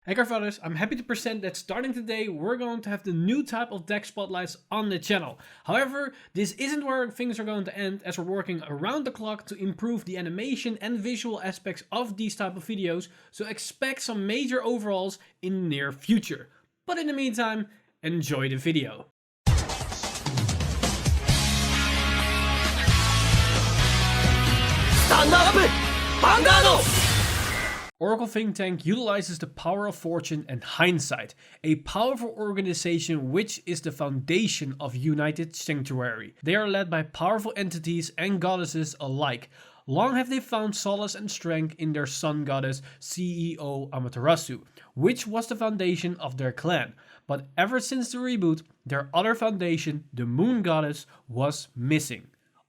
Hey Carfathers, I'm happy to present that starting today we're going to have the new type of deck spotlights on the channel. However, this isn't where things are going to end, as we're working around the clock to improve the animation and visual aspects of these type of videos, so expect some major overhauls in the near future. But in the meantime, enjoy the video. Stand up! Vanguard! Oracle Think Tank utilizes the power of fortune and hindsight, a powerful organization which is the foundation of United Sanctuary. They are led by powerful entities and goddesses alike. Long have they found solace and strength in their sun goddess CEO Amaterasu, which was the foundation of their clan. But ever since the reboot, their other foundation, the moon goddess, was missing.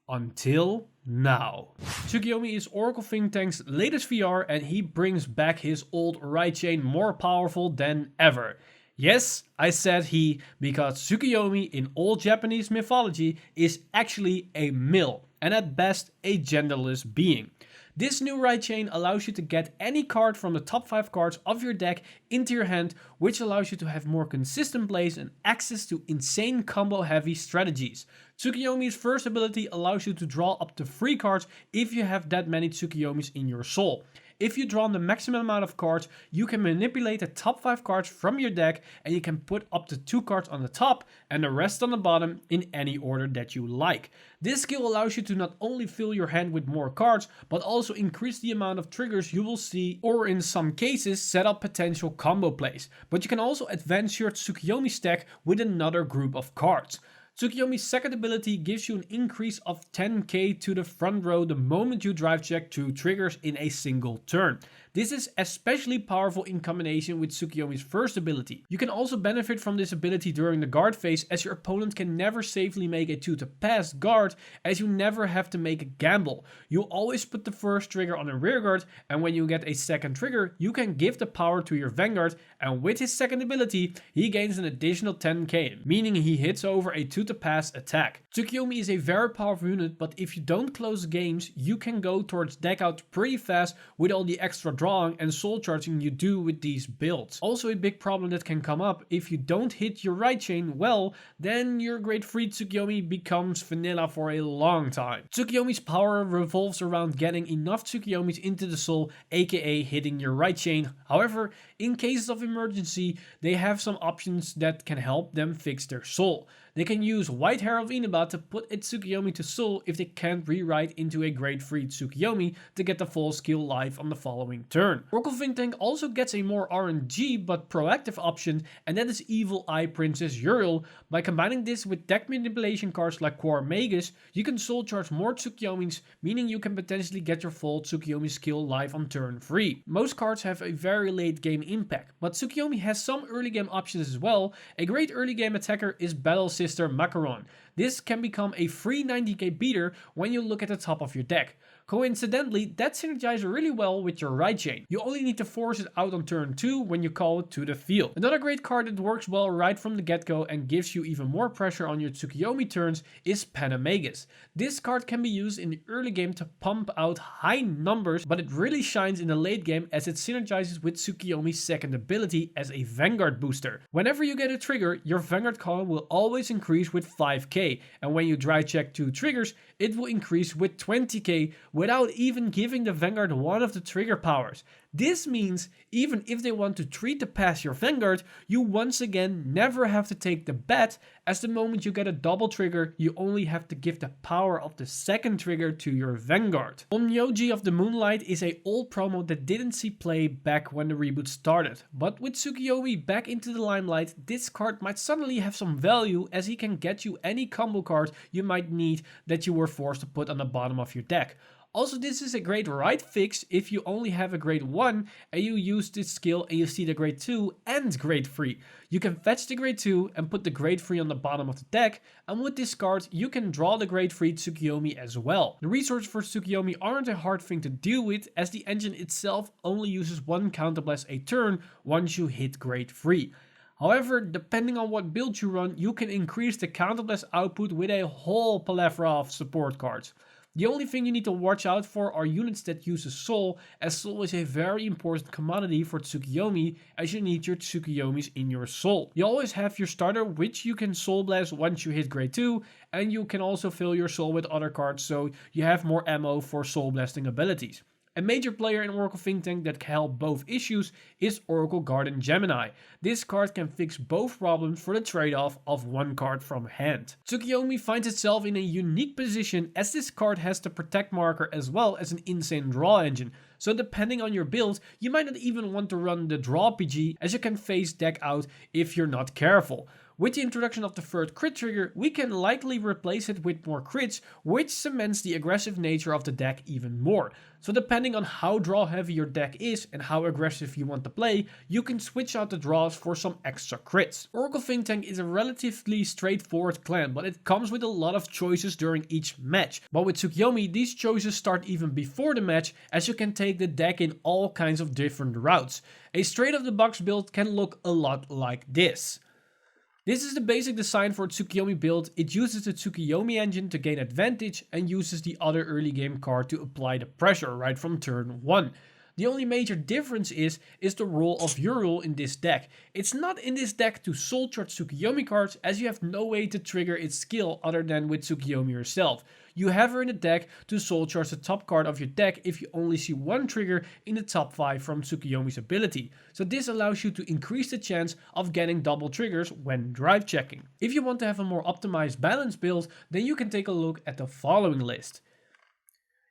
Until now. Tsukuyomi is Oracle Think Tank's latest VR, and he brings back his old right chain more powerful than ever. Yes, I said he, because Tsukuyomi in old Japanese mythology is actually a male, and at best a genderless being. This new right chain allows you to get any card from the top 5 cards of your deck into your hand, which allows you to have more consistent plays and access to insane combo heavy strategies. Tsukuyomi's first ability allows you to draw up to 3 cards if you have that many Tsukuyomis in your soul. If you draw the maximum amount of cards, you can manipulate the top 5 cards from your deck, and you can put up to 2 cards on the top and the rest on the bottom in any order that you like. This skill allows you to not only fill your hand with more cards, but also increase the amount of triggers you will see, or in some cases set up potential combo plays. But you can also advance your Tsukuyomi stack with another group of cards. Tsukuyomi's second ability gives you an increase of 10k to the front row the moment you drive check 2 triggers in a single turn. This is especially powerful in combination with Tsukuyomi's first ability. You can also benefit from this ability during the guard phase, as your opponent can never safely make a 2 to pass guard, as you never have to make a gamble. You always put the first trigger on a rear guard, and when you get a second trigger, you can give the power to your Vanguard, and with his second ability, he gains an additional 10k, meaning he hits over a 2 to pass attack. Tsukuyomi is a very powerful unit, but if you don't close games, you can go towards deck out pretty fast with all the extra drawing and soul charging you do with these builds. Also, a big problem that can come up: if you don't hit your right chain well, then your grade 3 Tsukuyomi becomes vanilla for a long time. Tsukuyomi's power revolves around getting enough Tsukuyomis into the soul, aka hitting your right chain. However, in cases of emergency, they have some options that can help them fix their soul. They can use White Hair of Inaba to put a Tsukuyomi to soul if they can't rewrite into a grade 3 Tsukuyomi to get the full skill live on the following turn. Oracle Think Tank also gets a more RNG but proactive option, and that is Evil Eye Princess Uriel. By combining this with deck manipulation cards like Core Magus, you can soul charge more Tsukuyomis, meaning you can potentially get your full Tsukuyomi skill live on turn 3. Most cards have a very late game impact, but Tsukuyomi has some early game options as well. A great early game attacker is Battle Sister Macaron. This can become a free 90k beater when you look at the top of your deck. Coincidentally, that synergizes really well with your right chain. You only need to force it out on turn 2 when you call it to the field. Another great card that works well right from the get-go and gives you even more pressure on your Tsukuyomi turns is Panamagus. This card can be used in the early game to pump out high numbers, but it really shines in the late game as it synergizes with Tsukuyomi's second ability as a Vanguard booster. Whenever you get a trigger, your Vanguard column will always increase with 5k, and when you dry check 2 triggers, it will increase with 20k without even giving the Vanguard one of the trigger powers. This means even if they want to treat to pass your Vanguard, you once again never have to take the bet, as the moment you get a double trigger, you only have to give the power of the second trigger to your Vanguard. Onmyoji of the Moonlight is a old promo that didn't see play back when the reboot started, but with Tsukuyomi back into the limelight, this card might suddenly have some value, as he can get you any combo card you might need that you were forced to put on the bottom of your deck. Also, this is a great right fix if you only have a grade 1 and you use this skill and you see the grade 2 and grade 3. You can fetch the grade 2 and put the grade 3 on the bottom of the deck, and with this card you can draw the grade 3 Tsukuyomi as well. The resources for Tsukuyomi aren't a hard thing to deal with, as the engine itself only uses 1 counterblast a turn once you hit grade 3. However, depending on what build you run, you can increase the counterblast output with a whole plethora of support cards. The only thing you need to watch out for are units that use a soul, as soul is a very important commodity for Tsukuyomi, as you need your Tsukuyomis in your soul. You always have your starter, which you can soul blast once you hit grade 2, and you can also fill your soul with other cards so you have more ammo for soul blasting abilities. A major player in Oracle Think Tank that can help both issues is Oracle Garden Gemini. This card can fix both problems for the trade-off of one card from hand. Tsukuyomi finds itself in a unique position as this card has the protect marker as well as an insane draw engine. So depending on your build, you might not even want to run the draw PG, as you can phase deck out if you're not careful. With the introduction of the third crit trigger, we can likely replace it with more crits, which cements the aggressive nature of the deck even more. So depending on how draw heavy your deck is and how aggressive you want to play, you can switch out the draws for some extra crits. Oracle Think Tank is a relatively straightforward clan, but it comes with a lot of choices during each match. But with Tsukuyomi, these choices start even before the match, as you can take the deck in all kinds of different routes. A straight off the box build can look a lot like this. This is the basic design for a Tsukuyomi build. It uses the Tsukuyomi engine to gain advantage and uses the other early game card to apply the pressure right from turn 1. The only major difference is the role of your role in this deck. It's not in this deck to soul charge Tsukuyomi cards, as you have no way to trigger its skill other than with Tsukuyomi herself. You have her in the deck to soul charge the top card of your deck if you only see one trigger in the top 5 from Tsukuyomi's ability. So this allows you to increase the chance of getting double triggers when drive checking. If you want to have a more optimized balance build, then you can take a look at the following list.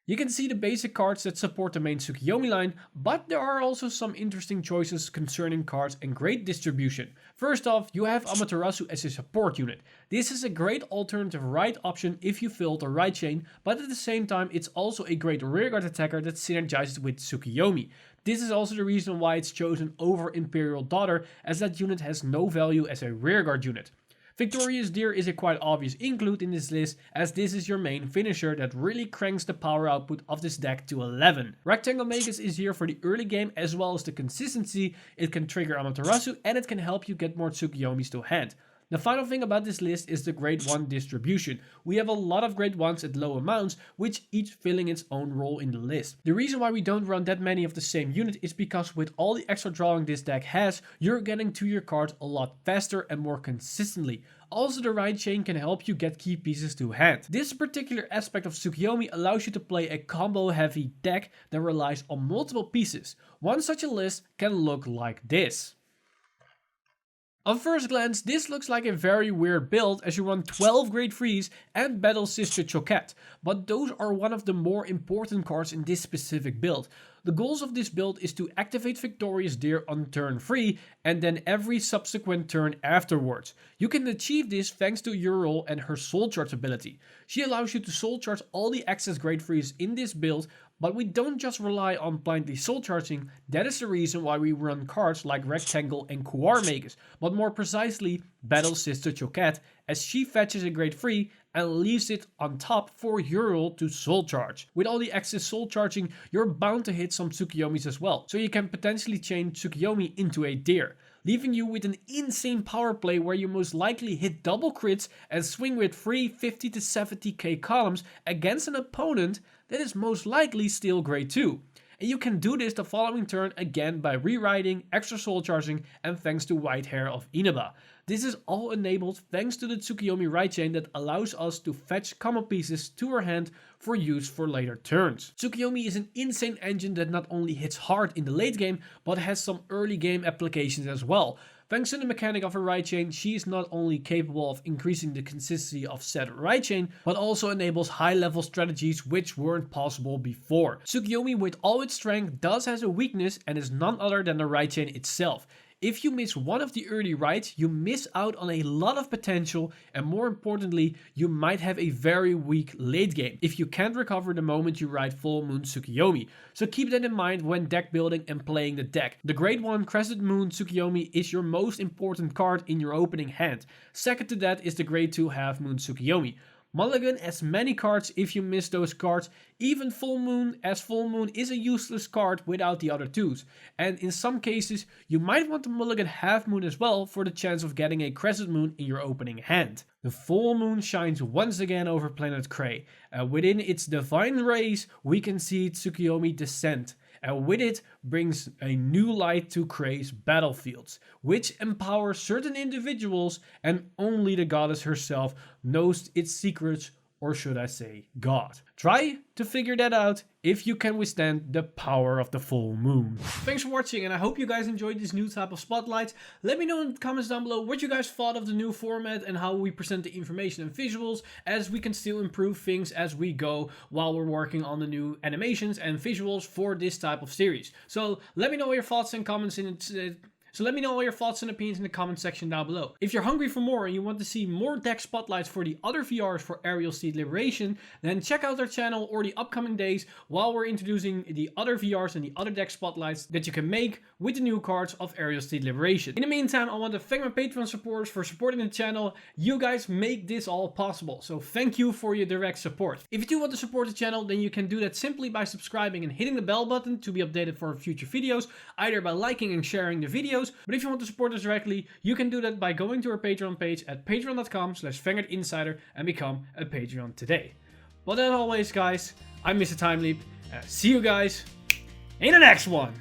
You can see the basic cards that support the main Tsukuyomi line, but there are also some interesting choices concerning cards and grade distribution. First off, you have Amaterasu as a support unit. This is a great alternative right option if you fill the right chain, but at the same time it's also a great rearguard attacker that synergizes with Tsukuyomi. This is also the reason why it's chosen over Imperial Daughter, as that unit has no value as a rearguard unit. Victorious Deer is a quite obvious include in this list, as this is your main finisher that really cranks the power output of this deck to 11. Rectangle Magus is here for the early game as well as the consistency. It can trigger Amaterasu and it can help you get more Tsukuyomis to hand. The final thing about this list is the grade 1 distribution. We have a lot of grade 1s at low amounts, which each filling its own role in the list. The reason why we don't run that many of the same unit is because with all the extra drawing this deck has, you're getting to your cards a lot faster and more consistently. Also, the right chain can help you get key pieces to hand. This particular aspect of Tsukuyomi allows you to play a combo heavy deck that relies on multiple pieces. One such a list can look like this. On first glance, this looks like a very weird build as you run 12 grade 3s and battle Sister Choquette, but those are one of the more important cards in this specific build. The goals of this build is to activate Victorious Deer on turn 3 and then every subsequent turn afterwards. You can achieve this thanks to your role and her soul charge ability. She allows you to soul charge all the excess grade 3s in this build, but we don't just rely on blindly soul charging. That is the reason why we run cards like Rectangle and Kuar Magus, but more precisely Battle Sister Choquette, as she fetches a grade 3 and leaves it on top for your role to soul charge. With all the excess soul charging, you're bound to hit some Tsukuyomis as well, so you can potentially chain Tsukuyomi into a deer, leaving you with an insane power play where you most likely hit double crits and swing with 3 50 to 70k columns against an opponent that is most likely still grade 2. And you can do this the following turn again by rewriting, extra soul charging, and thanks to White Hair of Inaba. This is all enabled thanks to the Tsukuyomi right chain that allows us to fetch common pieces to our hand for use for later turns. Tsukuyomi is an insane engine that not only hits hard in the late game, but has some early game applications as well. Thanks to the mechanic of her right chain, she is not only capable of increasing the consistency of said right chain, but also enables high level strategies which weren't possible before. Tsukuyomi with all its strength does has a weakness and is none other than the right chain itself. If you miss one of the early rights, you miss out on a lot of potential, and more importantly, you might have a very weak late game if you can't recover the moment you ride Full Moon Tsukuyomi. So keep that in mind when deck building and playing the deck. The grade 1 Crescent Moon Tsukuyomi is your most important card in your opening hand. Second to that is the grade 2 Half Moon Tsukuyomi. Mulligan as many cards if you miss those cards, even Full Moon, as Full Moon is a useless card without the other twos. And in some cases, you might want to mulligan Half Moon as well for the chance of getting a Crescent Moon in your opening hand. The Full Moon shines once again over Planet Krei, and within its divine rays we can see Tsukuyomi descend. And with it brings a new light to Krei's battlefields, which empowers certain individuals, and only the goddess herself knows its secrets, or should I say God. Try to figure that out if you can withstand the power of the full moon. Thanks for watching, and I hope you guys enjoyed this new type of spotlights. Let me know in the comments down below what you guys thought of the new format and how we present the information and visuals, as we can still improve things as we go while we're working on the new animations and visuals for this type of series. So let me know your thoughts and comments let me know all your thoughts and opinions in the comment section down below. If you're hungry for more and you want to see more deck spotlights for the other VRs for Aerial Seed Liberation, then check out our channel or the upcoming days while we're introducing the other VRs and the other deck spotlights that you can make with the new cards of Aerial Seed Liberation. In the meantime, I want to thank my Patreon supporters for supporting the channel. You guys make this all possible, so thank you for your direct support. If you do want to support the channel, then you can do that simply by subscribing and hitting the bell button to be updated for future videos, either by liking and sharing the videos. But if you want to support us directly, you can do that by going to our Patreon page at patreon.com/VanguardInsider and become a Patreon today. But as always, guys, I'm Mr. Time Leap, and I'll see you guys in the next one.